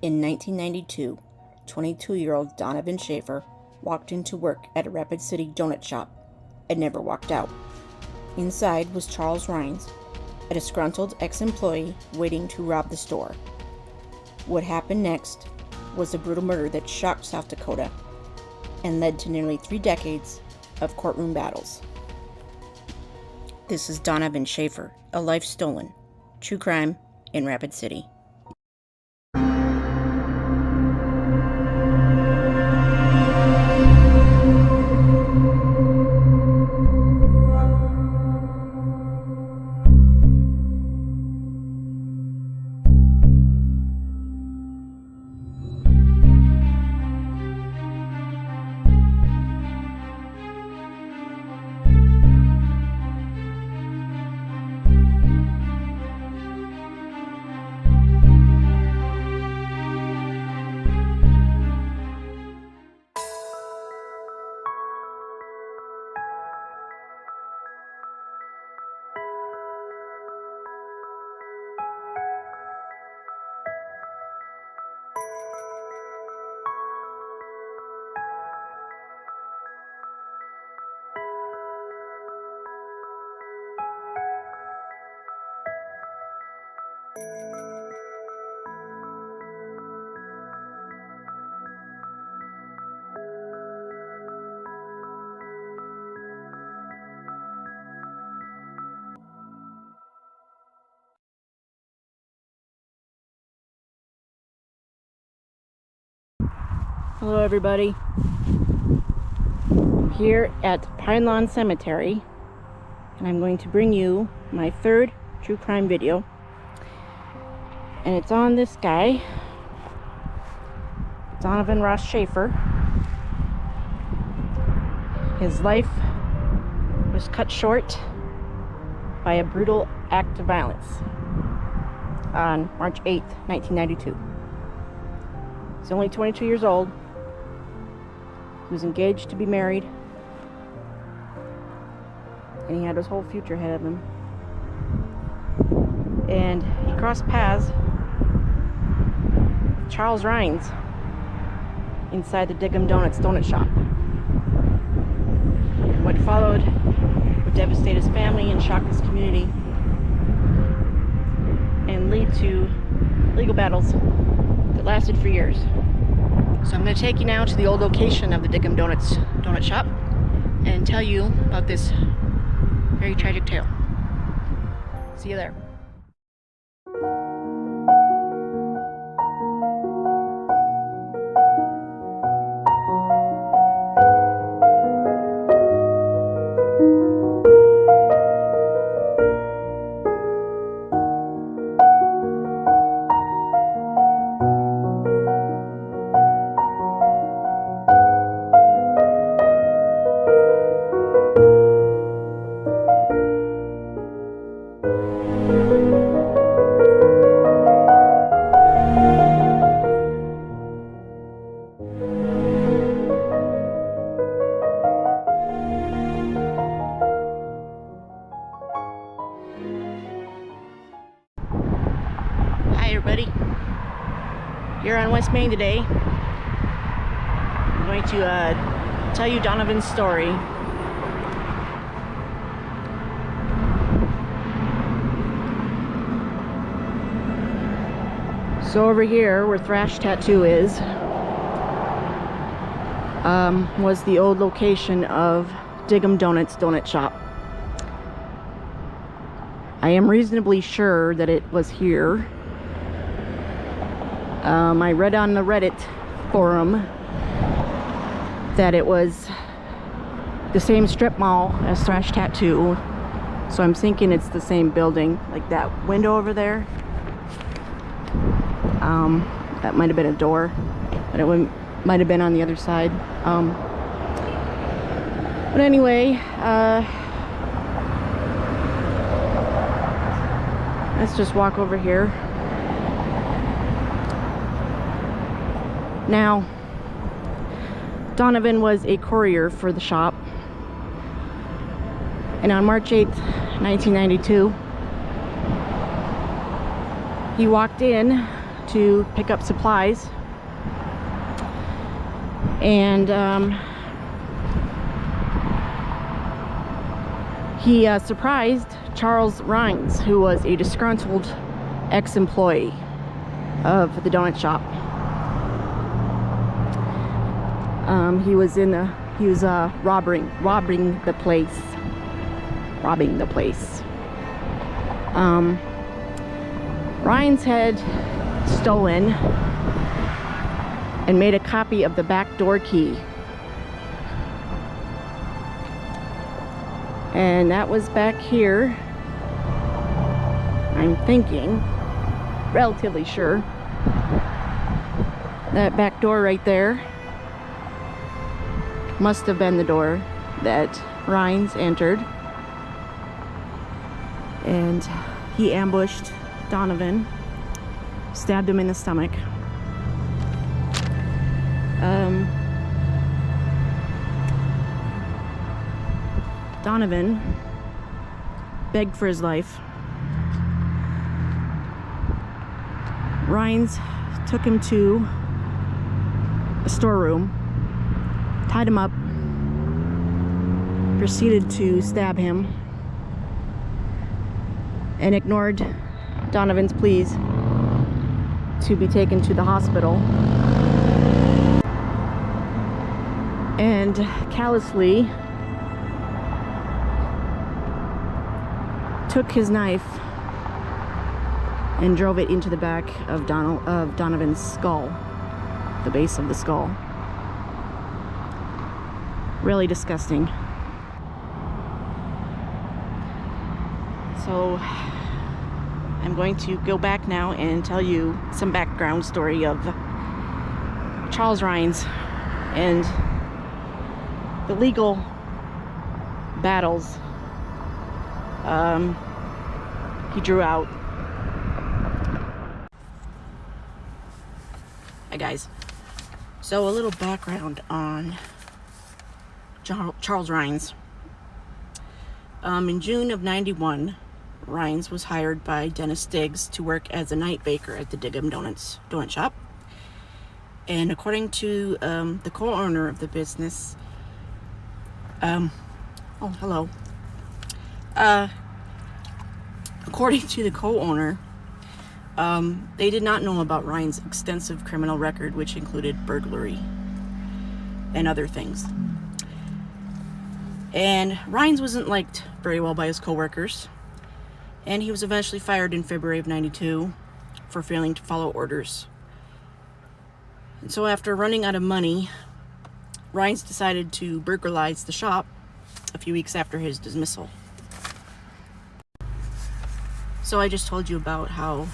In 1992, 22-year-old Donnivan Schaeffer walked into work at a Rapid City donut shop and never walked out. Inside was Charles Rhines, a disgruntled ex-employee waiting to rob the store. What happened next was a brutal murder that shocked South Dakota and led to nearly 3 decades of courtroom battles. This is Donnivan Schaeffer, A Life Stolen, True Crime in Rapid City. Hello everybody, here at Pine Lawn Cemetery, and I'm going to bring you my third true crime video, and it's on this guy, Donnivan Schaeffer. His life was cut short by a brutal act of violence on March 8th, 1992. He's only 22 years old. He was engaged to be married, and he had his whole future ahead of him. And he crossed paths with Charles Rhines inside the donut shop. What followed would devastate his family and shock his community, and lead to legal battles that lasted for years. So I'm going to take you now to the old location of the donut shop and tell you about this very tragic tale. See you there. Everybody, here on West Main today. I'm going to tell you Donnivan's story. So over here where Thrash Tattoo is was the old location of Diggum Donuts donut shop. I am reasonably sure that it was here. I read on the Reddit forum that it was the same strip mall as Thrash Tattoo, so I'm thinking it's the same building. Like that window over there, that might have been a door, but it might have been on the other side. But anyway, let's just walk over here. Now, Donnivan was a courier for the shop, and on March 8th, 1992, he walked in to pick up supplies, and he surprised Charles Rhines, who was a disgruntled ex-employee of the donut shop. He was robbing the place. Rhines had stolen and made a copy of the back door key, and that was back here. I'm thinking, relatively sure, that back door right there must have been the door that Rhines entered, and he ambushed Donnivan, stabbed him in the stomach. Donnivan begged for his life. Rhines took him to a storeroom, tied him up, proceeded to stab him, and ignored Donnivan's pleas to be taken to the hospital, and callously took his knife and drove it into the back of Donnivan's skull, the base of the skull. Really disgusting. So I'm going to go back now and tell you some background story of Charles Rhines and the legal battles he drew out. Hi guys. So a little background on Charles Rhines. In June of '91, Rhines was hired by Dennis Diggs to work as a night baker at the Diggum donut shop. And according to the co-owner of the business, according to the co-owner, they did not know about Rhines' extensive criminal record, which included burglary and other things. And Rhines wasn't liked very well by his co-workers, and he was eventually fired in February of '92 for failing to follow orders. And so after running out of money, Rhines decided to burglarize the shop a few weeks after his dismissal. So I just told you about how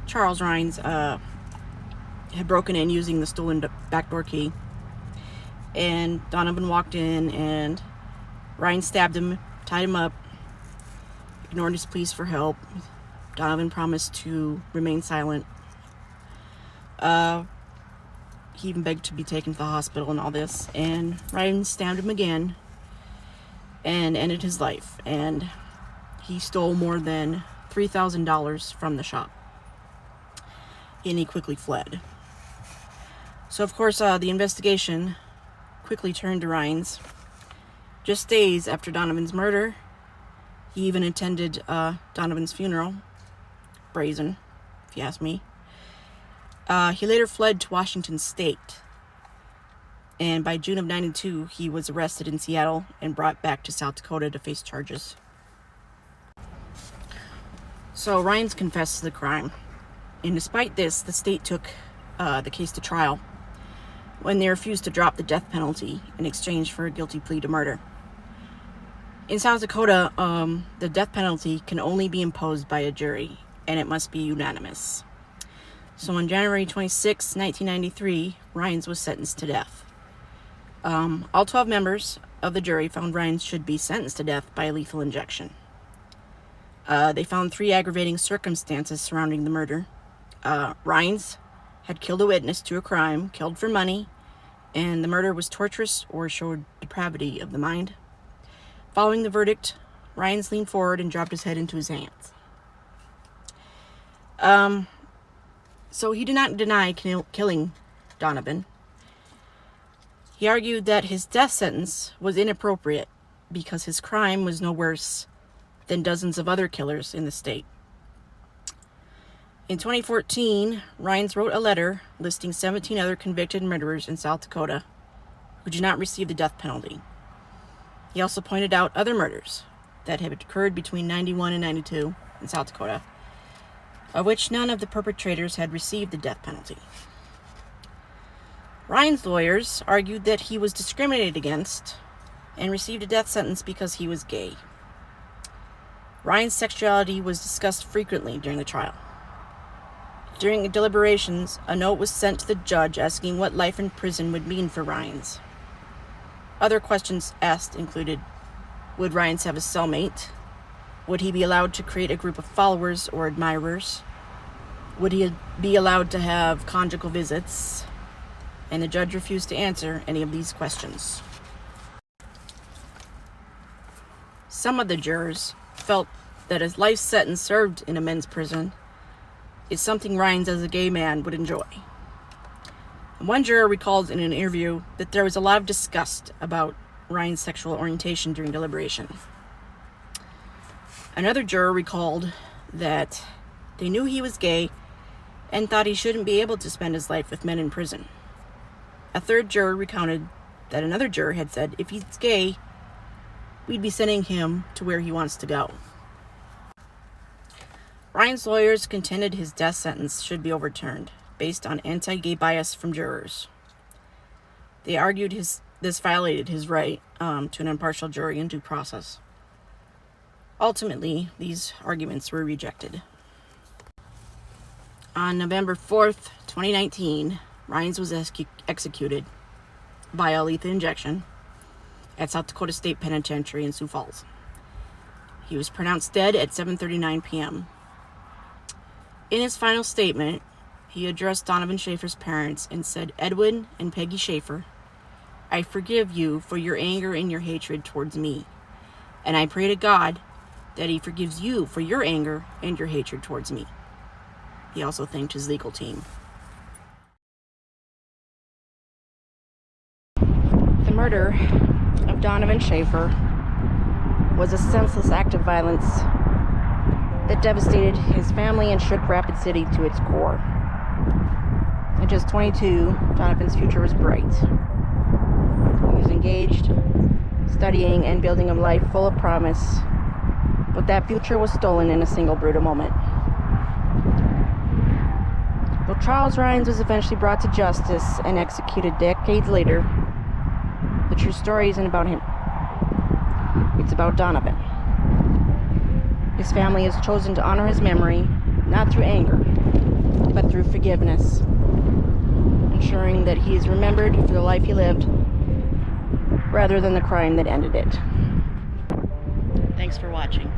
Charles Rhines had broken in using the stolen backdoor key, and Donnivan walked in, and Rhines stabbed him, tied him up, ignored his pleas for help. Donnivan promised to remain silent. He even begged to be taken to the hospital and all this, and Rhines stabbed him again and ended his life, and he stole more than $3,000 from the shop, and he quickly fled. So of course the investigation quickly turned to Rhines. Just days after Donnivan's murder, he even attended Donnivan's funeral. Brazen, if you ask me. He later fled to Washington State, and by June of '92, he was arrested in Seattle and brought back to South Dakota to face charges. So Rhines confessed to the crime, and despite this, the state took the case to trial when they refused to drop the death penalty in exchange for a guilty plea to murder. In South Dakota, the death penalty can only be imposed by a jury, and it must be unanimous. So on January 26, 1993, Rhines was sentenced to death. All 12 members of the jury found Rhines should be sentenced to death by lethal injection. They found 3 aggravating circumstances surrounding the murder. Rhines had killed a witness to a crime, killed for money, and the murder was torturous or showed depravity of the mind. Following the verdict, Rhines leaned forward and dropped his head into his hands. So he did not deny killing Donnivan. He argued that his death sentence was inappropriate because his crime was no worse than dozens of other killers in the state. In 2014, Rhines wrote a letter listing 17 other convicted murderers in South Dakota who did not receive the death penalty. He also pointed out other murders that had occurred between 91 and 92 in South Dakota, of which none of the perpetrators had received the death penalty. Rhines' lawyers argued that he was discriminated against and received a death sentence because he was gay. Rhines' sexuality was discussed frequently during the trial. During deliberations, a note was sent to the judge asking what life in prison would mean for Rhines. Other questions asked included, would Rhines have a cellmate? Would he be allowed to create a group of followers or admirers? Would he be allowed to have conjugal visits? And the judge refused to answer any of these questions. Some of the jurors felt that a life sentence served in a men's prison is something Rhines as a gay man would enjoy. One juror recalled in an interview that there was a lot of disgust about Rhines' sexual orientation during deliberation. Another juror recalled that they knew he was gay and thought he shouldn't be able to spend his life with men in prison. A third juror recounted that another juror had said, if he's gay, we'd be sending him to where he wants to go. Rhines' lawyers contended his death sentence should be overturned based on anti-gay bias from jurors. They argued this violated his right to an impartial jury and due process. Ultimately, these arguments were rejected. On November 4th, 2019, Rhines was executed via lethal injection at South Dakota State Penitentiary in Sioux Falls. He was pronounced dead at 7:39 p.m. In his final statement, he addressed Donnivan Schaeffer's parents and said, Edwin and Peggy Schaeffer, I forgive you for your anger and your hatred towards me, and I pray to God that he forgives you for your anger and your hatred towards me. He also thanked his legal team. The murder of Donnivan Schaeffer was a senseless act of violence that devastated his family and shook Rapid City to its core. At just 22, Donnivan's future was bright. He was engaged, studying, and building a life full of promise, but that future was stolen in a single brutal moment. Though Charles Rhines was eventually brought to justice and executed decades later, the true story isn't about him. It's about Donnivan. His family has chosen to honor his memory, not through anger, but through forgiveness, ensuring that he is remembered for the life he lived, rather than the crime that ended it. Thanks for watching.